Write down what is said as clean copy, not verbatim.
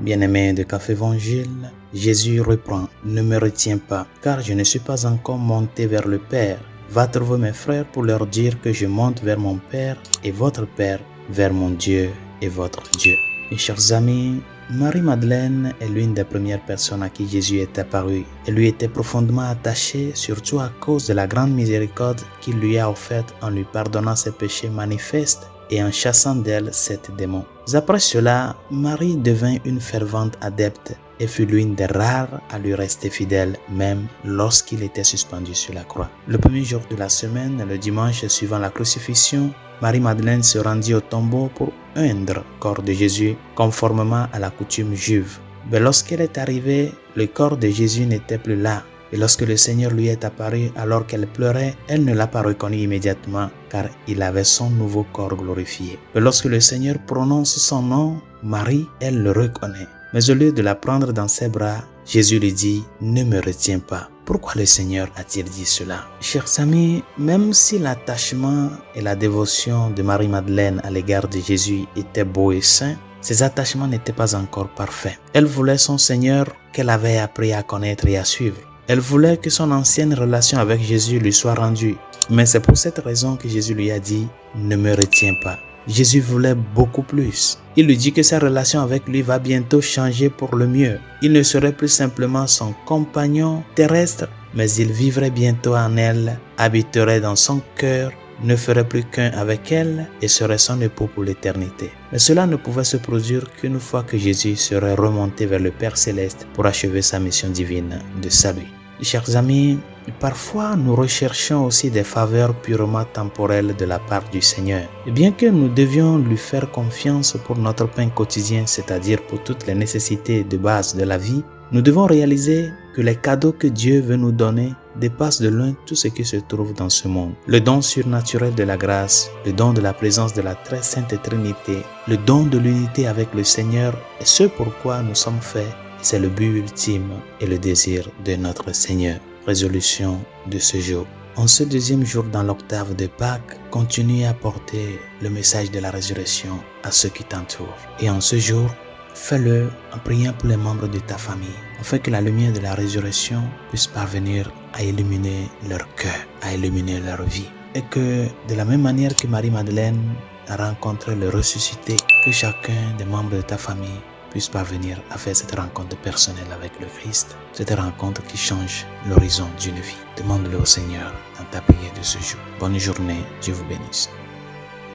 Bien-aimé de Café Évangile, Jésus reprend « Ne me retiens pas, car je ne suis pas encore monté vers le Père. Va trouver mes frères pour leur dire que je monte vers mon Père et votre Père, vers mon Dieu et votre Dieu. » Mes chers amis, Marie-Madeleine est l'une des premières personnes à qui Jésus est apparu. Elle lui était profondément attachée, surtout à cause de la grande miséricorde qu'il lui a offerte en lui pardonnant ses péchés manifestes et en chassant d'elle sept démons. Après cela, Marie devint une fervente adepte et fut l'une des rares à lui rester fidèle, même lorsqu'il était suspendu sur la croix. Le premier jour de la semaine, le dimanche suivant la crucifixion, Marie-Madeleine se rendit au tombeau pour ungre le corps de Jésus, conformément à la coutume juive. Mais lorsqu'elle est arrivée, le corps de Jésus n'était plus là. Et lorsque le Seigneur lui est apparu alors qu'elle pleurait, elle ne l'a pas reconnu immédiatement, car il avait son nouveau corps glorifié. Mais lorsque le Seigneur prononce son nom, Marie, elle le reconnaît. Mais au lieu de la prendre dans ses bras, Jésus lui dit « Ne me retiens pas ». Pourquoi le Seigneur a-t-il dit cela? Chers amis, même si l'attachement et la dévotion de Marie-Madeleine à l'égard de Jésus étaient beaux et saints, ses attachements n'étaient pas encore parfaits. Elle voulait son Seigneur qu'elle avait appris à connaître et à suivre. Elle voulait que son ancienne relation avec Jésus lui soit rendue. Mais c'est pour cette raison que Jésus lui a dit « Ne me retiens pas ». Jésus voulait beaucoup plus. Il lui dit que sa relation avec lui va bientôt changer pour le mieux. Il ne serait plus simplement son compagnon terrestre, mais il vivrait bientôt en elle, habiterait dans son cœur, ne ferait plus qu'un avec elle et serait son époux pour l'éternité. Mais cela ne pouvait se produire qu'une fois que Jésus serait remonté vers le Père Céleste pour achever sa mission divine de salut. Chers amis, parfois nous recherchons aussi des faveurs purement temporelles de la part du Seigneur. Et bien que nous devions lui faire confiance pour notre pain quotidien, c'est-à-dire pour toutes les nécessités de base de la vie, nous devons réaliser que les cadeaux que Dieu veut nous donner dépassent de loin tout ce qui se trouve dans ce monde. Le don surnaturel de la grâce, le don de la présence de la très sainte Trinité, le don de l'unité avec le Seigneur est ce pourquoi nous sommes faits. C'est le but ultime et le désir de notre Seigneur. Résolution de ce jour. En ce deuxième jour dans l'octave de Pâques, continue à porter le message de la résurrection à ceux qui t'entourent. Et en ce jour, fais-le en priant pour les membres de ta famille, afin que la lumière de la résurrection puisse parvenir à illuminer leur cœur, à illuminer leur vie. Et que de la même manière que Marie-Madeleine a rencontré le ressuscité, que chacun des membres de ta famille puisse parvenir à faire cette rencontre personnelle avec le Christ, cette rencontre qui change l'horizon d'une vie. Demande-le au Seigneur dans ta prière de ce jour. Bonne journée, Dieu vous bénisse.